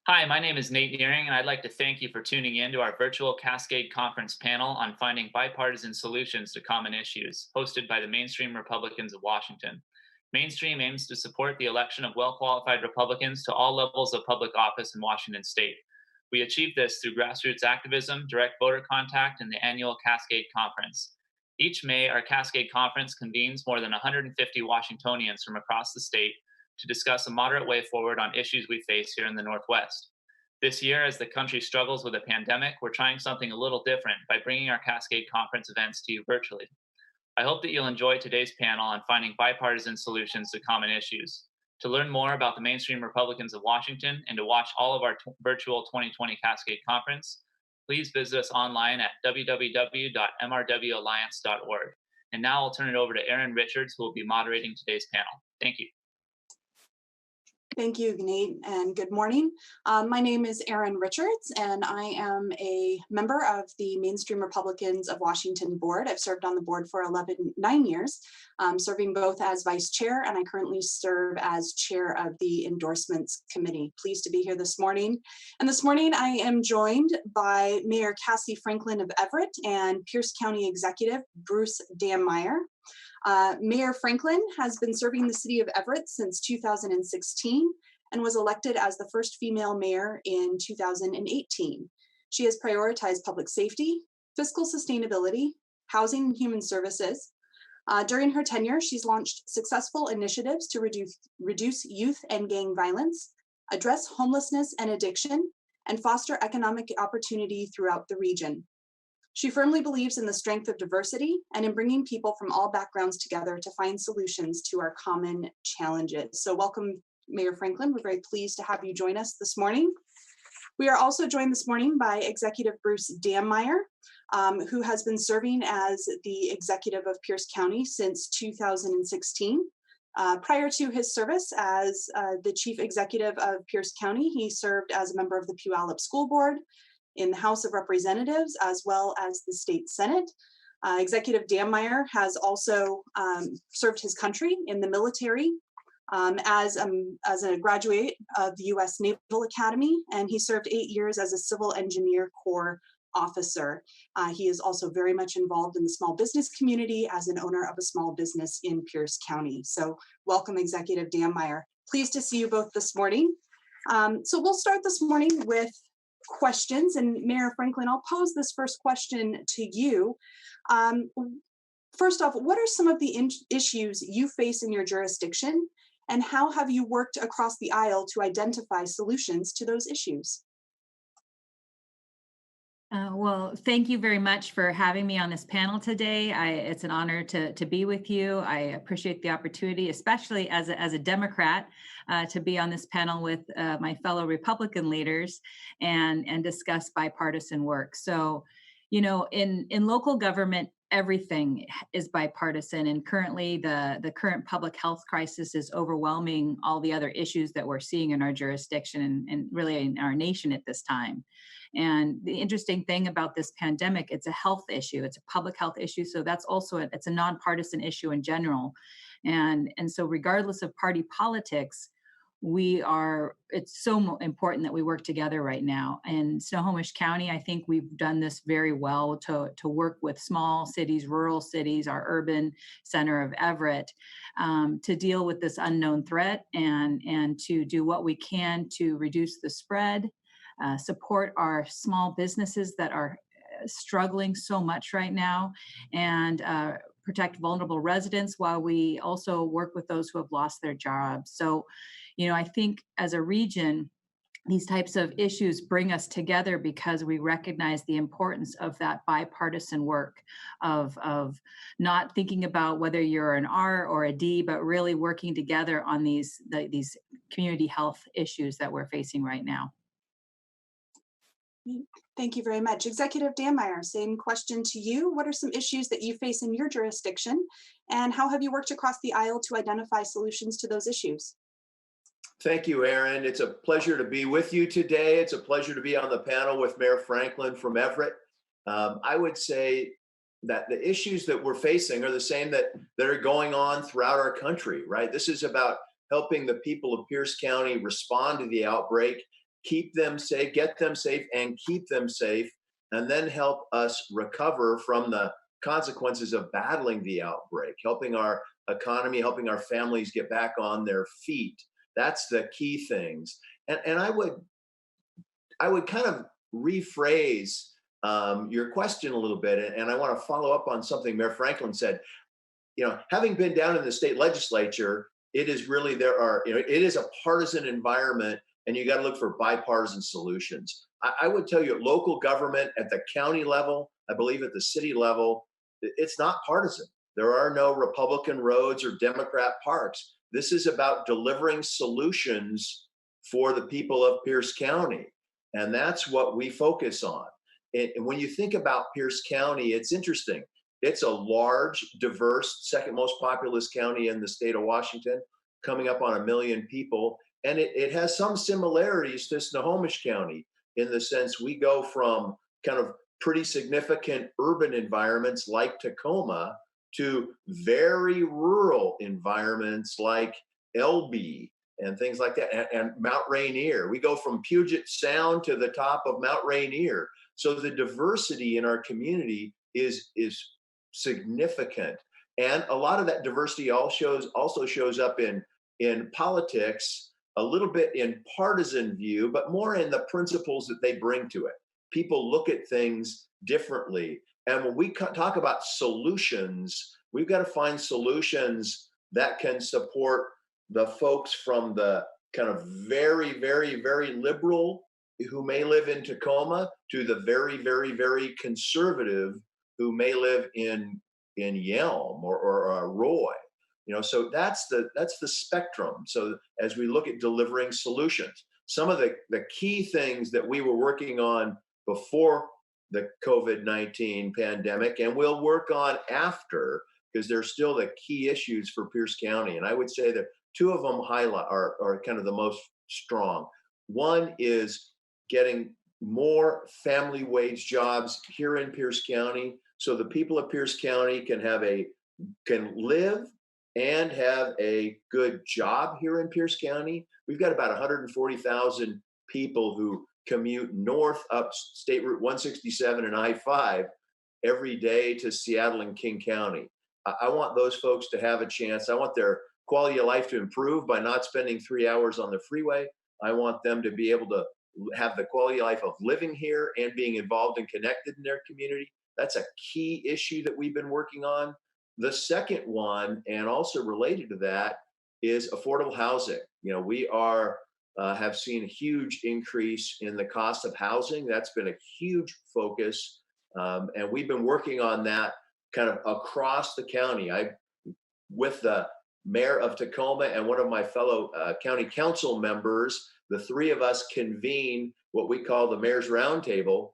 Hi, my name is Nate Erin, and I'd like to thank you for tuning in to our virtual Cascade conference panel on finding bipartisan solutions to common issues, hosted by the Mainstream Republicans of Washington. Mainstream aims to support the election of well qualified Republicans to all levels of public office in Washington state. We achieve this through grassroots activism, direct voter contact, and the annual Cascade Conference. Each May, our Cascade Conference convenes more than 150 Washingtonians from across the state to discuss a moderate way forward on issues we face here in the Northwest. This year, as the country struggles with a pandemic, we're trying something a little different by bringing our Cascade Conference events to you virtually. I hope that you'll enjoy today's panel on finding bipartisan solutions to common issues. To learn more about the Mainstream Republicans of Washington and to watch all of our virtual 2020 Cascade Conference, please visit us online at www.mrwalliance.org. And now I'll turn it over to Erin Richards, who will be moderating today's panel. Thank you. Thank you, Nate, and good morning. My name is Erin Richards, and I am a member of the Mainstream Republicans of Washington board. I've served on the board for 9 years, serving both as vice chair, and I currently serve as chair of the endorsements committee. Pleased to be here this morning. And this morning I am joined by Mayor Cassie Franklin of Everett and Pierce County Executive Bruce Dammeier. Mayor Franklin has been serving the city of Everett since 2016 and was elected as the first female mayor in 2018. She has prioritized public safety, fiscal sustainability, housing and human services. During her tenure, she's launched successful initiatives to reduce youth and gang violence, address homelessness and addiction, and foster economic opportunity throughout the region. She firmly believes in the strength of diversity and in bringing people from all backgrounds together to find solutions to our common challenges. So welcome, Mayor Franklin. We're very pleased to have you join us this morning. We are also joined this morning by Executive Bruce Dammeier, who has been serving as the executive of Pierce County since 2016. Prior to his service as the chief executive of Pierce County, he served as a member of the Puyallup School Board, in the House of Representatives, as well as the State Senate. Executive Dammeier has also served his country in the military as a graduate of the U.S. Naval Academy, and he served 8 years as a Civil Engineer Corps officer. He is also very much involved in the small business community as an owner of a small business in Pierce County. So welcome, Executive Dammeier. Pleased to see you both this morning. So we'll start this morning with questions, and Mayor Franklin, I'll pose this first question to you. First off, what are some of the issues you face in your jurisdiction, and how have you worked across the aisle to identify solutions to those issues? Well, thank you very much for having me on this panel today. It's an honor to be with you. I appreciate the opportunity, especially as a Democrat, to be on this panel with my fellow Republican leaders and discuss bipartisan work. So, you know, in local government, everything is bipartisan, and currently the current public health crisis is overwhelming all the other issues that we're seeing in our jurisdiction and really in our nation at this time. And the interesting thing about this pandemic, it's a health issue, it's a public health issue. So that's also it's a nonpartisan issue in general. And so regardless of party politics, it's so important that we work together right now. In Snohomish County, I think we've done this very well to work with small cities, rural cities, our urban center of Everett, to deal with this unknown threat and to do what we can to reduce the spread, support our small businesses that are struggling so much right now, and protect vulnerable residents while we also work with those who have lost their jobs. So, you know, I think as a region, these types of issues bring us together because we recognize the importance of that bipartisan work of not thinking about whether you're an R or a D, but really working together on these community health issues that we're facing right now. Thank you very much. Executive Dammeier, same question to you. What are some issues that you face in your jurisdiction, and how have you worked across the aisle to identify solutions to those issues? Thank you, Erin. It's a pleasure to be with you today. It's a pleasure to be on the panel with Mayor Franklin from Everett. I would say that the issues that we're facing are the same that are going on throughout our country, right? This is about helping the people of Pierce County respond to the outbreak keep them safe, get them safe, and keep them safe, and then help us recover from the consequences of battling the outbreak, helping our economy, helping our families get back on their feet. That's the key things. And I would kind of rephrase your question a little bit, and I want to follow up on something Mayor Franklin said. You know, having been down in the state legislature, it is really it is a partisan environment, and you got to look for bipartisan solutions. I would tell you, at local government, at the county level, I believe at the city level, it's not partisan. There are no Republican roads or Democrat parks. This is about delivering solutions for the people of Pierce County. And that's what we focus on. And when you think about Pierce County, it's interesting. It's a large, diverse, second most populous county in the state of Washington, coming up on 1 million people. And it has some similarities to Snohomish County in the sense we go from kind of pretty significant urban environments like Tacoma to very rural environments like Elbe and things like that, and Mount Rainier. We go from Puget Sound to the top of Mount Rainier. So the diversity in our community is significant. And a lot of that diversity also shows up in politics, a little bit in partisan view, but more in the principles that they bring to it. People look at things differently. And when we talk about solutions, we've got to find solutions that can support the folks from the kind of very, very, very liberal who may live in Tacoma to the very, very, very conservative who may live in Yelm or Roy. You know, so that's the spectrum. So as we look at delivering solutions, some of the key things that we were working on before the COVID-19 pandemic, and we'll work on after, because they're still the key issues for Pierce County. And I would say that two of them are kind of the most strong. One is getting more family wage jobs here in Pierce County, so the people of Pierce County can live and have a good job here in Pierce County. We've got about 140,000 people who commute north up State Route 167 and I-5 every day to Seattle and King County. I want those folks to have a chance. I want their quality of life to improve by not spending 3 hours on the freeway. I want them to be able to have the quality of life of living here and being involved and connected in their community. That's a key issue that we've been working on. The second one, and also related to that, is affordable housing. You know, we have seen a huge increase in the cost of housing. That's been a huge focus. And we've been working on that kind of across the county. With the mayor of Tacoma and one of my fellow county council members, the three of us convene what we call the Mayor's Roundtable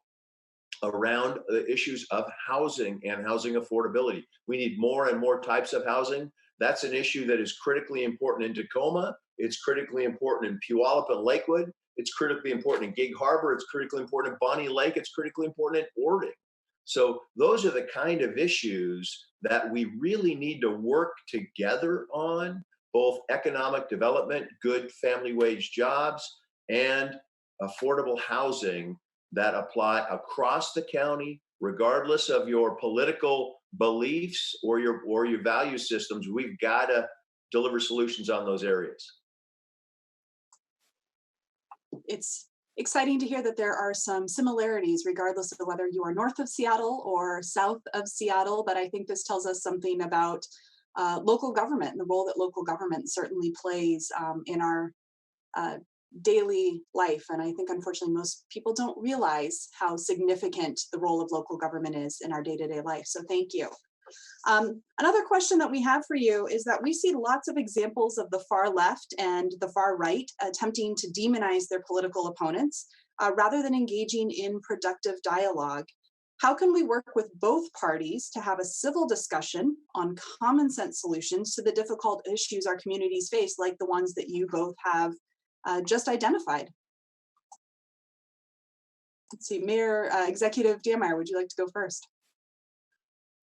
around the issues of housing and housing affordability. We need more and more types of housing. That's an issue that is critically important in Tacoma. It's critically important in Puyallup and Lakewood. It's critically important in Gig Harbor. It's critically important in Bonnie Lake. It's critically important in Orting. So those are the kind of issues that we really need to work together on, both economic development, good family wage jobs, and affordable housing that apply across the county, regardless of your political beliefs or your value systems. We've got to deliver solutions on those areas. It's exciting to hear that there are some similarities, regardless of whether you are north of Seattle or south of Seattle. But I think this tells us something about local government and the role that local government certainly plays in our daily life. And I think, unfortunately, most people don't realize how significant the role of local government is in our day-to-day life. So thank you. Another question that we have for you is that we see lots of examples of the far left and the far right attempting to demonize their political opponents rather than engaging in productive dialogue. How can we work with both parties to have a civil discussion on common sense solutions to the difficult issues our communities face, like the ones that you both have just identified? Let's see, Mayor Executive Dammeier, would you like to go first?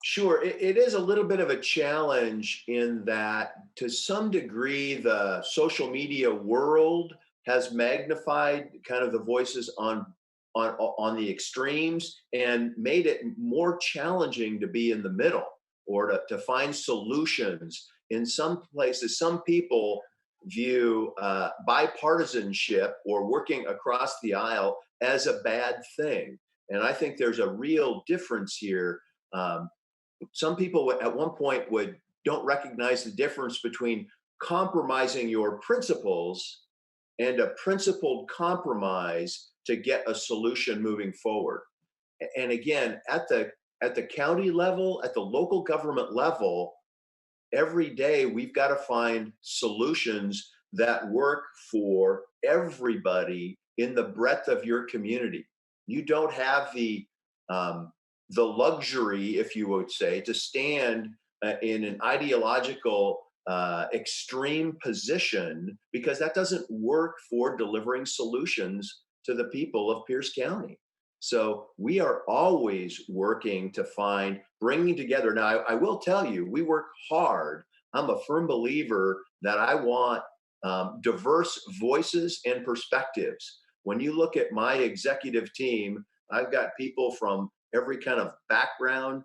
Sure. It is a little bit of a challenge in that, to some degree, the social media world has magnified kind of the voices on the extremes and made it more challenging to be in the middle or to find solutions. In some places, some people view bipartisanship or working across the aisle as a bad thing. And I think there's a real difference here. Some people at one point don't recognize the difference between compromising your principles and a principled compromise to get a solution moving forward. And again, at the county level, at the local government level, every day we've got to find solutions that work for everybody in the breadth of your community. You don't have the luxury, if you would say, to stand in an ideological extreme position, because that doesn't work for delivering solutions to the people of Pierce County. So we are always working to bringing together. Now, I will tell you, we work hard. I'm a firm believer that I want diverse voices and perspectives. When you look at my executive team, I've got people from every kind of background,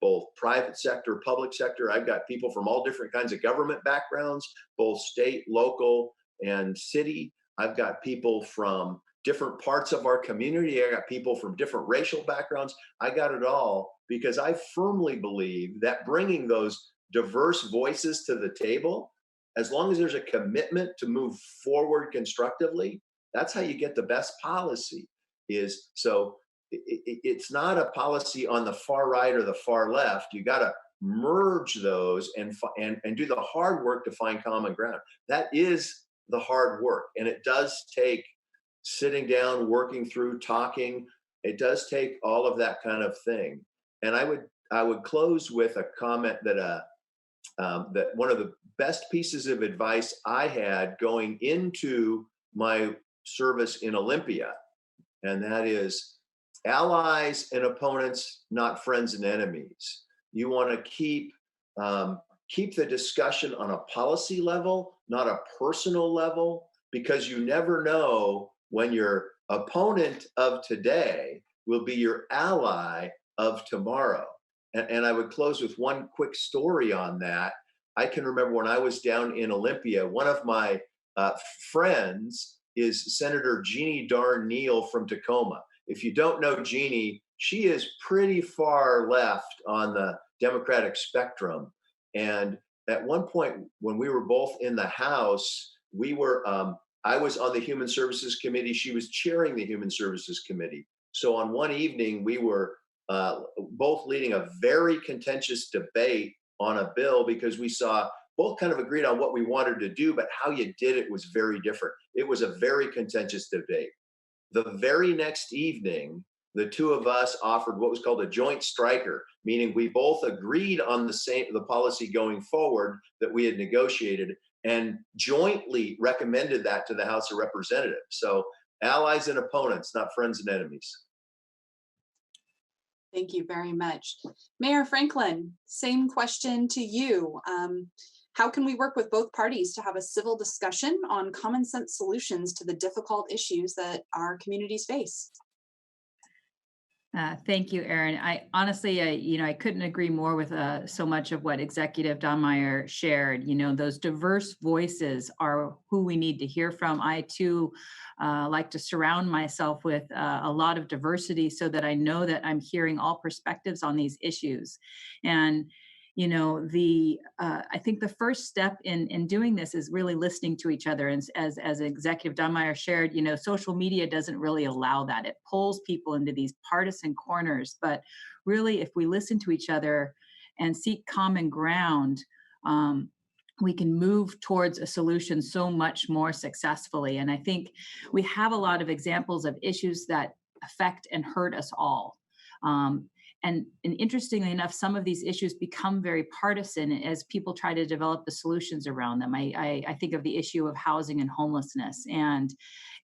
both private sector, public sector. I've got people from all different kinds of government backgrounds, both state, local, and city. I've got people from different parts of our community. I got people from different racial backgrounds. I got it all, because I firmly believe that bringing those diverse voices to the table, as long as there's a commitment to move forward constructively, that's how you get the best policy. It's not a policy on the far right or the far left. You got to merge those and do the hard work to find common ground. That is the hard work, and it does take sitting down, working through, talking. It does take all of that kind of thing. And I would close with a comment that that one of the best pieces of advice I had going into my service in Olympia, and that is allies and opponents, not friends and enemies. You want to keep the discussion on a policy level, not a personal level, because you never know when your opponent of today will be your ally of tomorrow. And I would close with one quick story on that. I can remember when I was down in Olympia, one of my friends is Senator Jeannie Darn Neal from Tacoma. If you don't know Jeannie, she is pretty far left on the Democratic spectrum. And at one point, when we were both in the House, I was on the Human Services Committee. She was chairing the Human Services Committee. So on one evening, we were both leading a very contentious debate on a bill, because we saw both kind of agreed on what we wanted to do, but how you did it was very different. It was a very contentious debate. The very next evening, the two of us offered what was called a joint striker, meaning we both agreed on the policy going forward that we had negotiated, and jointly recommended that to the House of Representatives. So allies and opponents, not friends and enemies. Thank you very much. Mayor Franklin, same question to you. How can we work with both parties to have a civil discussion on common sense solutions to the difficult issues that our communities face? Thank you, Erin. I honestly, I couldn't agree more with so much of what Executive Dammeier shared. Those diverse voices are who we need to hear from. I too like to surround myself with a lot of diversity, so that I know that I'm hearing all perspectives on these issues. And I think the first step in doing this is really listening to each other. And as Executive Dammeier shared, social media doesn't really allow that. It pulls people into these partisan corners. But really, if we listen to each other and seek common ground, we can move towards a solution so much more successfully. And I think we have a lot of examples of issues that affect and hurt us all. And interestingly enough, some of these issues become very partisan as people try to develop the solutions around them. I think of the issue of housing and homelessness, and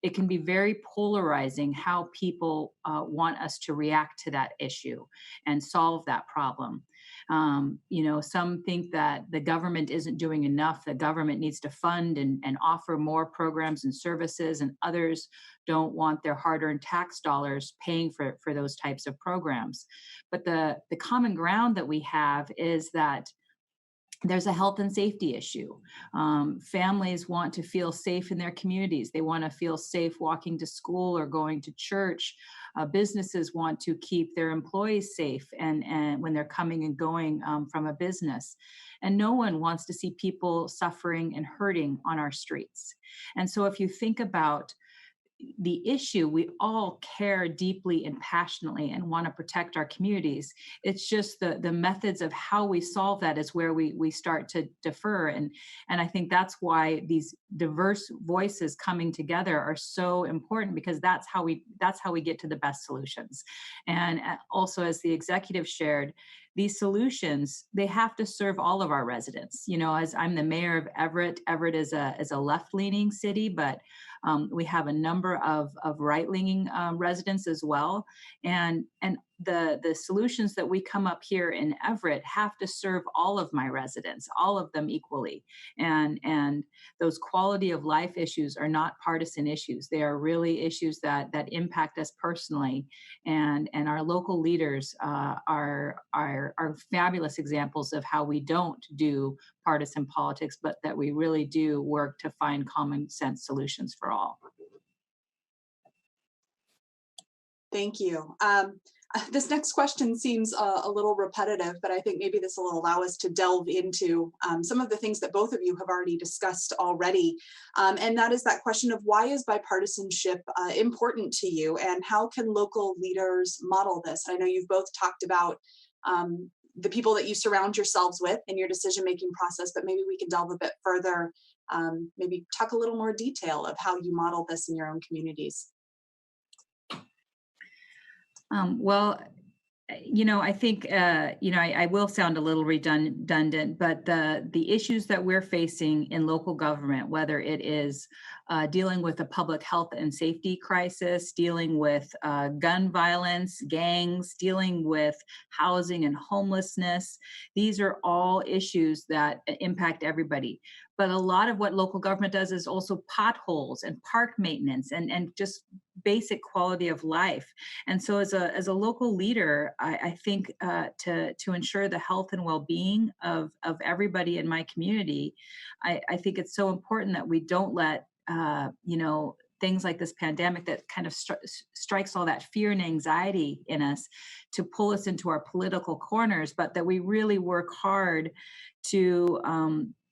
it can be very polarizing how people want us to react to that issue and solve that problem. Some think that the government isn't doing enough. The government needs to fund and offer more programs and services, and others don't want their hard-earned tax dollars paying for those types of programs. But the common ground that we have is that there's a health and safety issue. Families want to feel safe in their communities. They want to feel safe walking to school or going to church. Businesses want to keep their employees safe and when they're coming and going from a business. And no one wants to see people suffering and hurting on our streets. And so if you think about the issue, we all care deeply and passionately and want to protect our communities. It's just the methods of how we solve that is where we start to defer. And I think that's why these diverse voices coming together are so important, because that's how we get to the best solutions. And also, as the executive shared, these solutions, they have to serve all of our residents. As I'm the mayor of Everett, Everett is a left-leaning city, but we have a number of right-leaning residents as well. And the solutions that we come up here in Everett have to serve all of my residents, all of them equally. And those quality of life issues are not partisan issues. They are really issues that impact us personally. And our local leaders are fabulous examples of how we don't do partisan politics, but that we really do work to find common sense solutions for all. Thank you. This next question seems a little repetitive, but I think maybe this will allow us to delve into some of the things that both of you have already discussed already. And that is that question of, why is bipartisanship important to you, and how can local leaders model this? I know you've both talked about the people that you surround yourselves with in your decision-making process, but maybe we can delve a bit further, maybe talk a little more detail of how you model this in your own communities. I think, I will sound a little redundant, but the issues that we're facing in local government, whether it is dealing with a public health and safety crisis, dealing with gun violence, gangs, dealing with housing and homelessness, these are all issues that impact everybody. But a lot of what local government does is also potholes and park maintenance and just basic quality of life. And so as a local leader, I think to ensure the health and well-being of everybody in my community, I think it's so important that we don't let things like this pandemic that kind of strikes all that fear and anxiety in us to pull us into our political corners, but that we really work hard to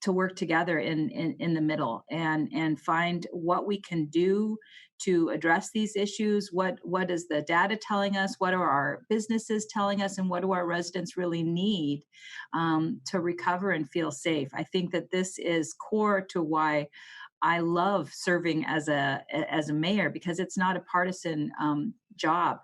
work together in the middle and find what we can do to address these issues. What is the data telling us? What are our businesses telling us? And what do our residents really need to recover and feel safe? I think that this is core to why I love serving as a mayor, because it's not a partisan job.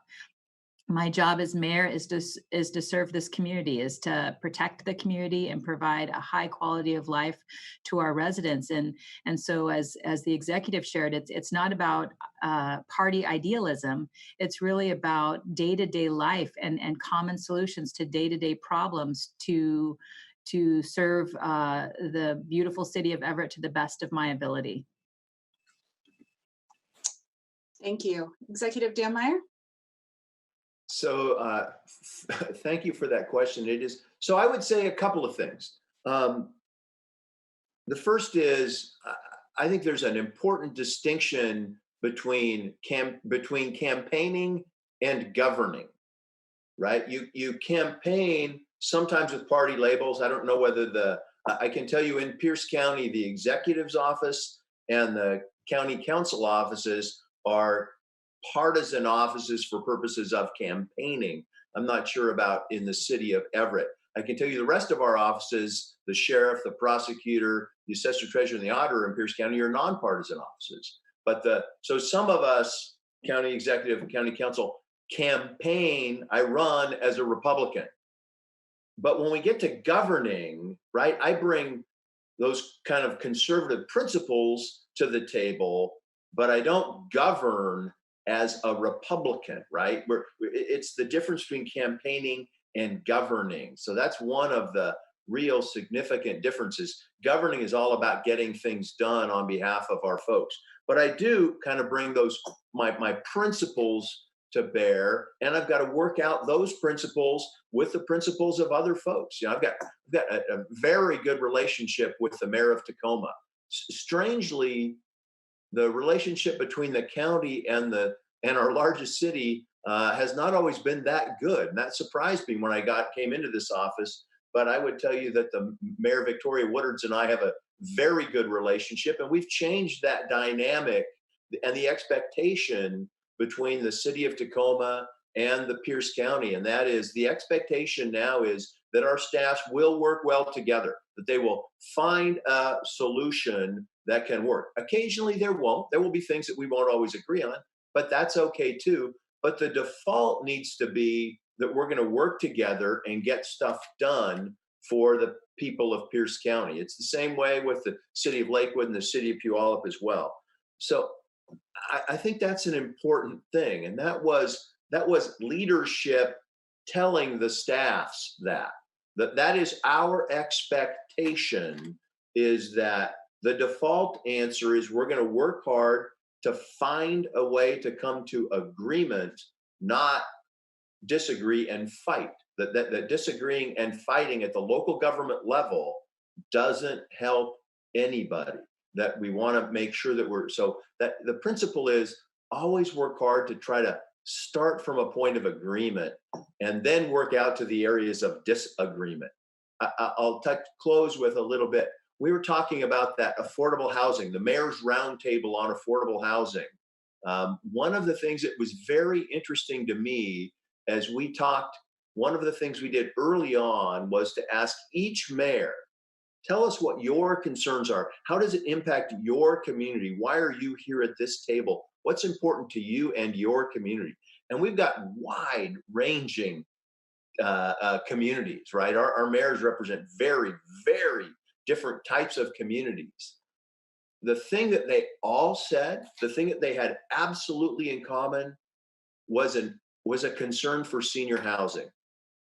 My job as mayor is to serve this community, is to protect the community and provide a high quality of life to our residents. And so as the executive shared, it's not about party idealism. It's really about day-to-day life and common solutions to day-to-day problems to serve the beautiful city of Everett to the best of my ability. Thank you. Executive Dammeier? So thank you for that question. So I would say a couple of things. The first is, I think there's an important distinction between campaigning and governing, right? You campaign sometimes with party labels. I don't know whether I can tell you in Pierce County, the executive's office and the county council offices are partisan offices for purposes of campaigning. I'm not sure about in the city of Everett. I can tell you the rest of our offices, the sheriff, the prosecutor, the assessor, treasurer, and the auditor in Pierce County are nonpartisan offices. But so some of us, county executive and county council, campaign, I run as a Republican. But when we get to governing, right, I bring those kind of conservative principles to the table, but I don't govern as a Republican, right? It's the difference between campaigning and governing. So that's one of the real significant differences. Governing is all about getting things done on behalf of our folks. But I do kind of bring those my principles to bear, and I've got to work out those principles with the principles of other folks. I've got a very good relationship with the mayor of Tacoma. Strangely, the relationship between the county and our largest city has not always been that good, and that surprised me when I came into this office. But I would tell you that the Mayor Victoria Woodards and I have a very good relationship, and we've changed that dynamic and the expectation between the city of Tacoma and the Pierce County. And that is, the expectation now is that our staffs will work well together, that they will find a solution that can work. Occasionally there won't. There will be things that we won't always agree on, but that's okay too. But the default needs to be that we're going to work together and get stuff done for the people of Pierce County. It's the same way with the city of Lakewood and the city of Puyallup as well. So I think that's an important thing. And that was leadership telling the staffs that is our expectation, is that the default answer is we're going to work hard to find a way to come to agreement, not disagree and fight. That disagreeing and fighting at the local government level doesn't help anybody. That we want to make sure that the principle is always work hard to try to start from a point of agreement and then work out to the areas of disagreement. I'll close with a little bit. We were talking about that affordable housing, the mayor's roundtable on affordable housing. One of the things that was very interesting to me as we talked, one of the things we did early on was to ask each mayor, tell us what your concerns are. How does it impact your community? Why are you here at this table? What's important to you and your community? And we've got wide ranging communities, right? Our mayors represent very, very different types of communities. The thing that they all said, the thing that they had absolutely in common was a concern for senior housing,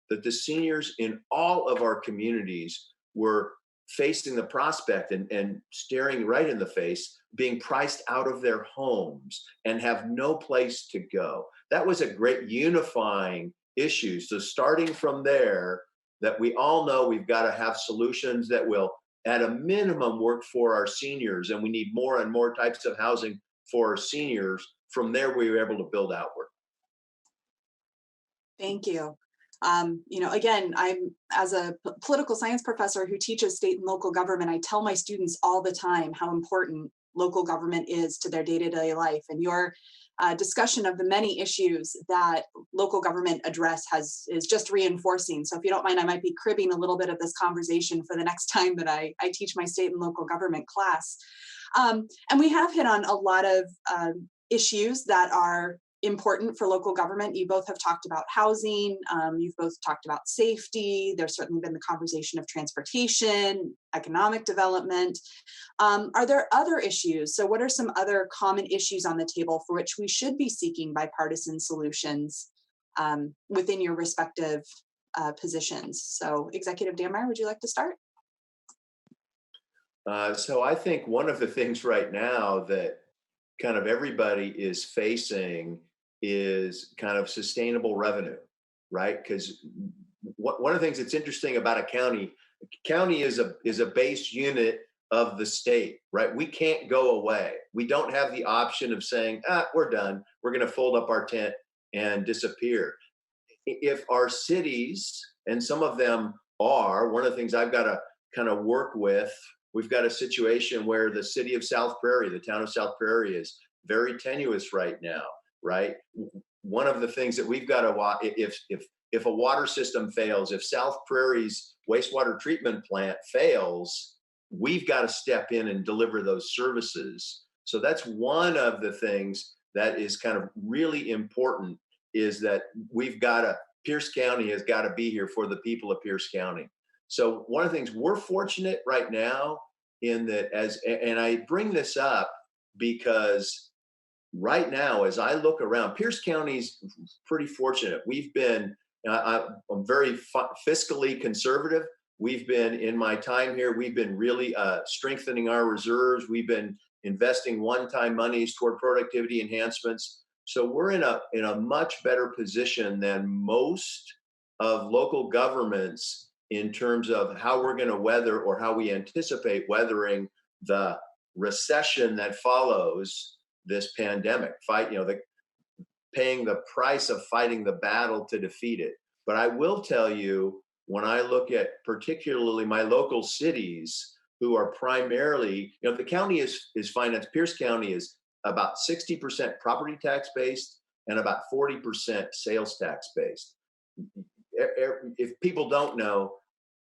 that the seniors in all of our communities were facing the prospect and staring right in the face, being priced out of their homes and have no place to go. That was a great unifying issue. So starting from there, that we all know we've got to have solutions that will, at a minimum, work for our seniors, and we need more and more types of housing for our seniors. From there, we were able to build outward. Thank you. Again, I'm as a political science professor who teaches state and local government, I tell my students all the time how important local government is to their day-to-day life. And your discussion of the many issues that local government address is just reinforcing. So if you don't mind, I might be cribbing a little bit of this conversation for the next time that I teach my state and local government class. And we have hit on a lot of issues that are important for local government. You both have talked about housing. You've both talked about safety. There's certainly been the conversation of transportation, economic development. Are there other issues? So what are some other common issues on the table for which we should be seeking bipartisan solutions within your respective positions? So Executive Dammeier, would you like to start? So I think one of the things right now that kind of everybody is facing is kind of sustainable revenue, right? Because one of the things that's interesting about a county is a base unit of the state, right? We can't go away. We don't have the option of saying, we're done. We're going to fold up our tent and disappear. If our cities, and some of them are, one of the things I've got to kind of work with, we've got a situation where the city of South Prairie, the town of South Prairie, is very tenuous right now, right? One of the things that we've got to watch, if a water system fails, if South Prairie's wastewater treatment plant fails, we've got to step in and deliver those services. So that's one of the things that is kind of really important, is that Pierce County has got to be here for the people of Pierce County. So one of the things we're fortunate right now in that, and I bring this up because right now, as I look around, Pierce County's pretty fortunate. We've been I'm very fiscally conservative. We've been, in my time here, we've been really strengthening our reserves. We've been investing one-time monies toward productivity enhancements. So we're in a much better position than most of local governments in terms of how we're going to weather, or how we anticipate weathering, the recession that follows this pandemic. Paying the price of fighting the battle to defeat it. But I will tell you, when I look at particularly my local cities, who are primarily, the county is financed, Pierce County is about 60% property tax based and about 40% sales tax based. If people don't know,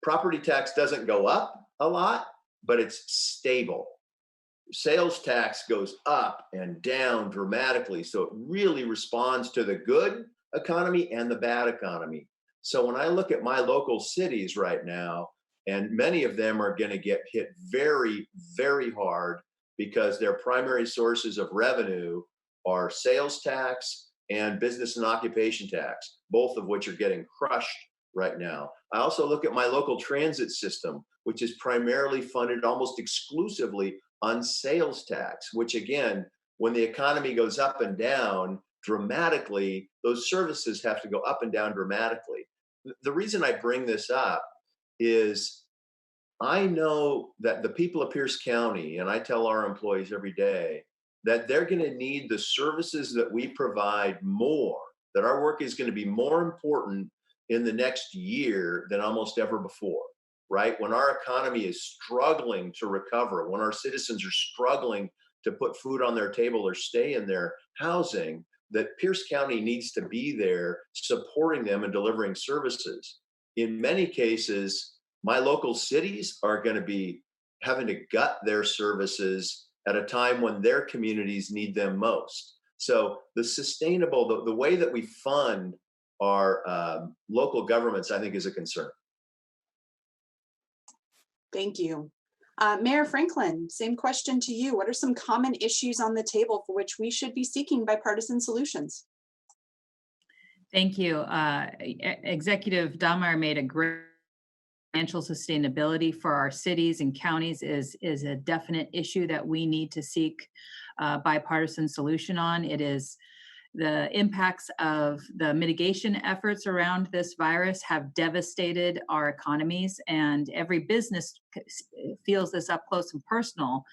property tax doesn't go up a lot, but it's stable. Sales tax goes up and down dramatically. So it really responds to the good economy and the bad economy. So when I look at my local cities right now, and many of them are going to get hit very, very hard because their primary sources of revenue are sales tax and business and occupation tax, both of which are getting crushed right now. I also look at my local transit system, which is primarily funded almost exclusively on sales tax, which again, when the economy goes up and down dramatically, those services have to go up and down dramatically. The reason I bring this up is I know that the people of Pierce County, and I tell our employees every day, that they're going to need the services that we provide more, that our work is going to be more important in the next year than almost ever before. Right? When our economy is struggling to recover, when our citizens are struggling to put food on their table or stay in their housing, that Pierce County needs to be there supporting them and delivering services. In many cases, my local cities are going to be having to gut their services at a time when their communities need them most. So the way that we fund our local governments, I think, is a concern. Thank you. Mayor Franklin, same question to you. What are some common issues on the table for which we should be seeking bipartisan solutions? Thank you. Executive Dammeier made a great financial sustainability for our cities and counties is a definite issue that we need to seek bipartisan solution on. It is the impacts of the mitigation efforts around this virus have devastated our economies, and every business feels this up close and personal.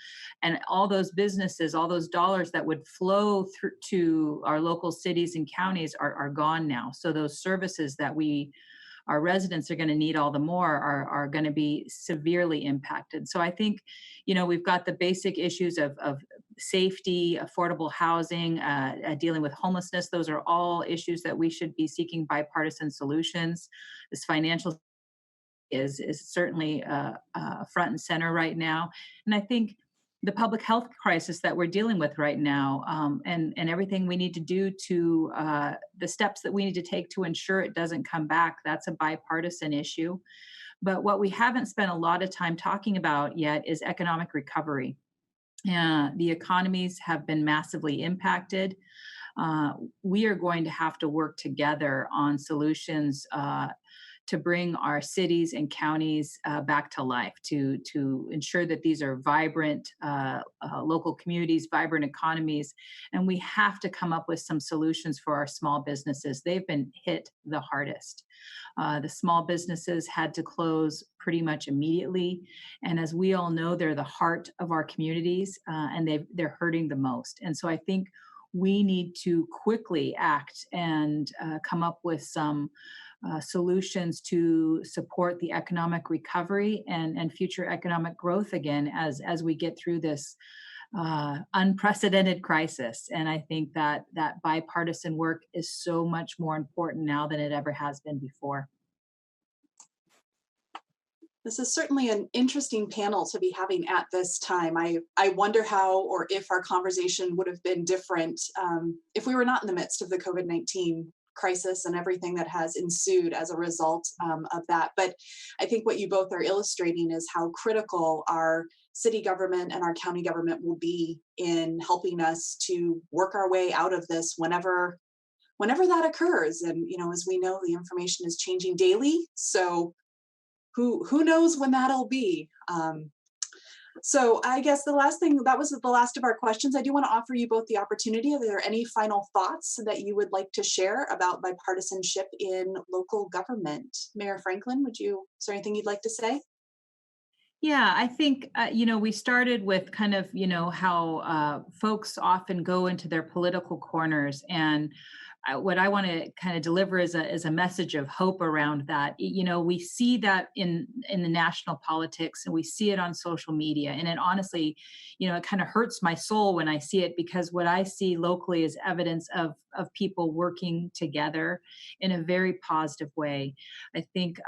And all those businesses, all those dollars that would flow through to our local cities and counties are gone now. So those services that our residents are going to need all the more are going to be severely impacted. So I think, we've got the basic issues of safety, affordable housing, dealing with homelessness. Those are all issues that we should be seeking bipartisan solutions. This financial is certainly front and center right now. And I think the public health crisis that we're dealing with right now, and everything we need to do to the steps that we need to take to ensure it doesn't come back, that's a bipartisan issue. But what we haven't spent a lot of time talking about yet is economic recovery. The economies have been massively impacted. We are going to have to work together on solutions to bring our cities and counties back to life, to ensure that these are vibrant local communities, vibrant economies. And we have to come up with some solutions for our small businesses. They've been hit the hardest. The small businesses had to close pretty much immediately. And as we all know, they're the heart of our communities, and they're hurting the most. And so I think we need to quickly act and come up with some solutions to support the economic recovery and future economic growth again as we get through this unprecedented crisis. And I think that bipartisan work is so much more important now than it ever has been before. This is certainly an interesting panel to be having at this time. I wonder how or if our conversation would have been different if we were not in the midst of the COVID-19 crisis and everything that has ensued as a result of that. But I think what you both are illustrating is how critical our city government and our county government will be in helping us to work our way out of this whenever whenever that occurs. And, as we know, the information is changing daily. So who knows when that'll be. So I guess that was the last of our questions. I do want to offer you both the opportunity. Are there any final thoughts that you would like to share about bipartisanship in local government? Mayor Franklin, is there anything you'd like to say? Yeah, I think, we started with kind of, how folks often go into their political corners. And what I want to kind of deliver is a message of hope around that. We see that in the national politics, and we see it on social media. And it honestly, it kind of hurts my soul when I see it, because what I see locally is evidence of people working together in a very positive way. I think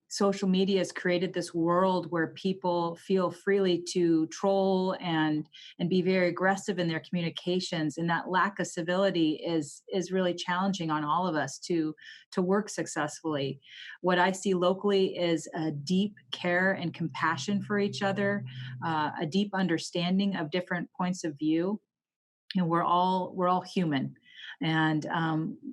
social media has created this world where people feel freely to troll and be very aggressive in their communications, and that lack of civility is really challenging on all of us to work successfully. What I see locally is a deep care and compassion for each other, a deep understanding of different points of view, and we're all human. And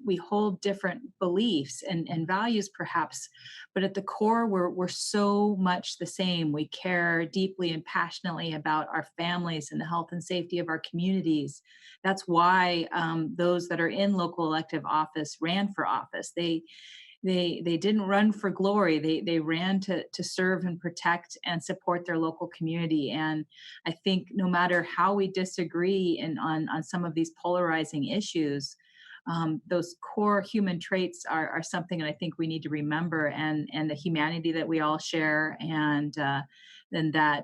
we hold different beliefs and values, perhaps, but at the core, we're so much the same. We care deeply and passionately about our families and the health and safety of our communities. That's why those that are in local elective office ran for office. They didn't run for glory. They ran to serve and protect and support their local community. And I think no matter how we disagree on some of these polarizing issues, those core human traits are something that I think we need to remember, and the humanity that we all share, and then that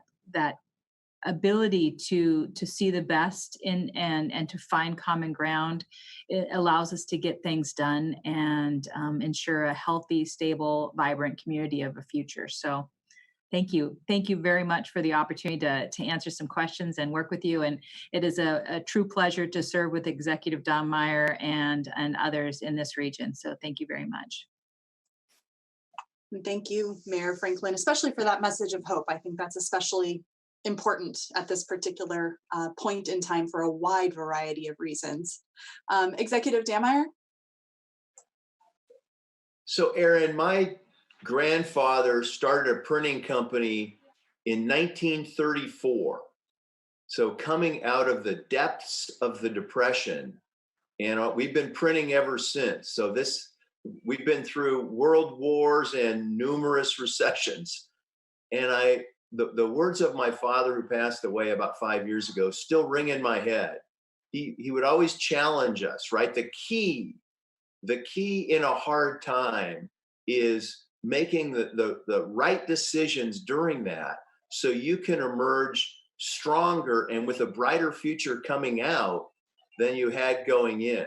ability to see the best in and to find common ground. It allows us to get things done and ensure a healthy, stable, vibrant community of a future. So thank you very much for the opportunity to answer some questions and work with you. And it is a true pleasure to serve with Executive Dammeier and others in this region. So thank you very much. And thank you, Mayor Franklin, especially for that message of hope. I think that's especially important at this particular point in time for a wide variety of reasons. Executive Dammeier? So Erin, my grandfather started a printing company in 1934. So coming out of the depths of the Depression, and we've been printing ever since. So we've been through world wars and numerous recessions. And the words of my father, who passed away about 5 years ago, still ring in my head. He would always challenge us, right? The key in a hard time is making the right decisions during that, so you can emerge stronger and with a brighter future coming out than you had going in.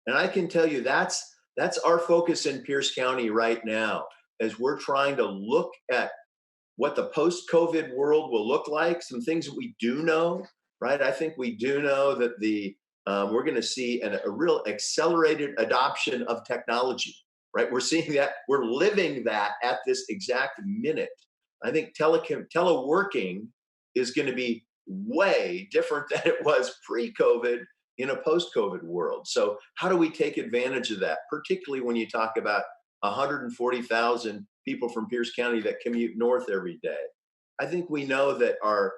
And I can tell you that's our focus in Pierce County right now, as we're trying to look at what the post-COVID world will look like. Some things that we do know, right? I think we do know that we're going to see a real accelerated adoption of technology, right? We're seeing that, we're living that at this exact minute. I think teleworking is going to be way different than it was pre-COVID in a post-COVID world. So how do we take advantage of that, particularly when you talk about 140,000 people from Pierce County that commute north every day? I think we know that our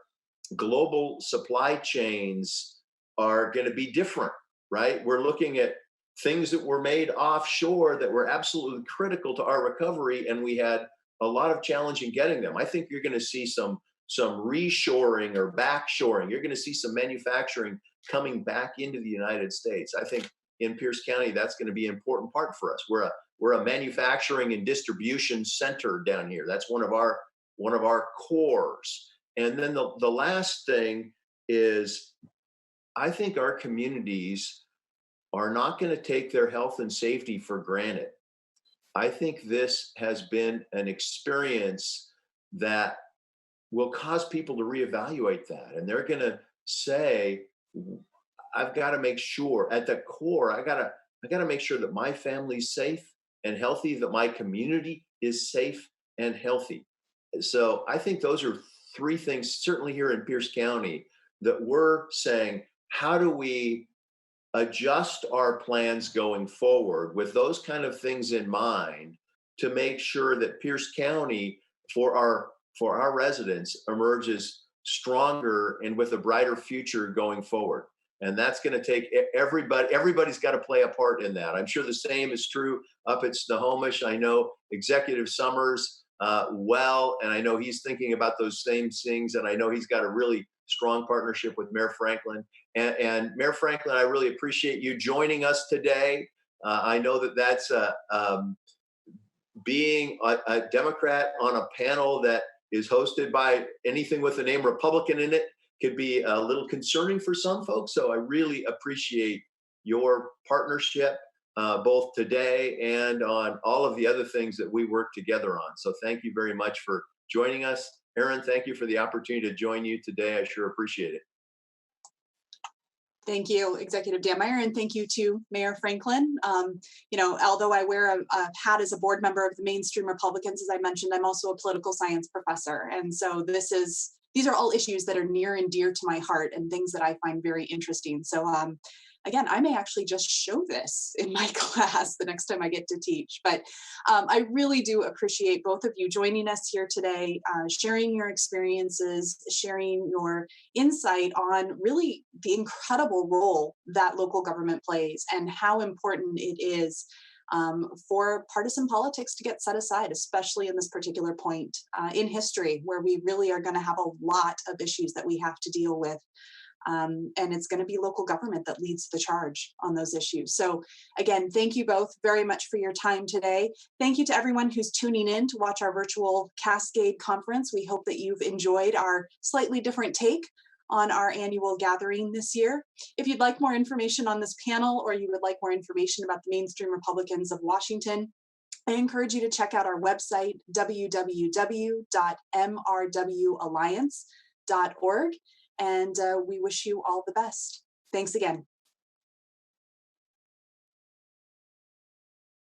global supply chains are going to be different, right? We're looking at things that were made offshore that were absolutely critical to our recovery, and we had a lot of challenge in getting them. I think you're going to see some reshoring or backshoring. You're going to see some manufacturing coming back into the United States. I think in Pierce County, that's going to be an important part for us. We're a manufacturing and distribution center down here. That's one of our cores. And then the last thing is, I think our communities are not going to take their health and safety for granted. I think this has been an experience that will cause people to reevaluate that. And they're going to say, I've got to make sure at the core, I got to make sure that my family's safe and healthy, that my community is safe and healthy. So I think those are three things, certainly here in Pierce County, that we're saying, how do we adjust our plans going forward with those kind of things in mind to make sure that Pierce County for our residents emerges stronger and with a brighter future going forward. And that's going to take everybody's got to play a part in that. I'm sure the same is true up at Snohomish. I know Executive Summers well, and I know he's thinking about those same things, and I know he's got a really strong partnership with Mayor Franklin. And Mayor Franklin, I really appreciate you joining us today. I know that that's being a Democrat on a panel that is hosted by anything with the name Republican in it could be a little concerning for some folks. So I really appreciate your partnership, both today and on all of the other things that we work together on. So thank you very much for joining us. Erin, thank you for the opportunity to join you today. I sure appreciate it. Thank you, Executive Dammeier, and thank you to Mayor Franklin. Although I wear a hat as a board member of the Mainstream Republicans, as I mentioned, I'm also a political science professor. And so these are all issues that are near and dear to my heart and things that I find very interesting. So again, I may actually just show this in my class the next time I get to teach. But I really do appreciate both of you joining us here today, sharing your experiences, sharing your insight on really the incredible role that local government plays and how important it is for partisan politics to get set aside, especially in this particular point in history, where we really are going to have a lot of issues that we have to deal with. And it's going to be local government that leads the charge on those issues. So again, thank you both very much for your time today. Thank you to everyone who's tuning in to watch our virtual Cascade conference. We hope that you've enjoyed our slightly different take on our annual gathering this year. If you'd like more information on this panel, or you would like more information about the Mainstream Republicans of Washington, I encourage you to check out our website, www.mrwalliance.org. And we wish you all the best. Thanks again.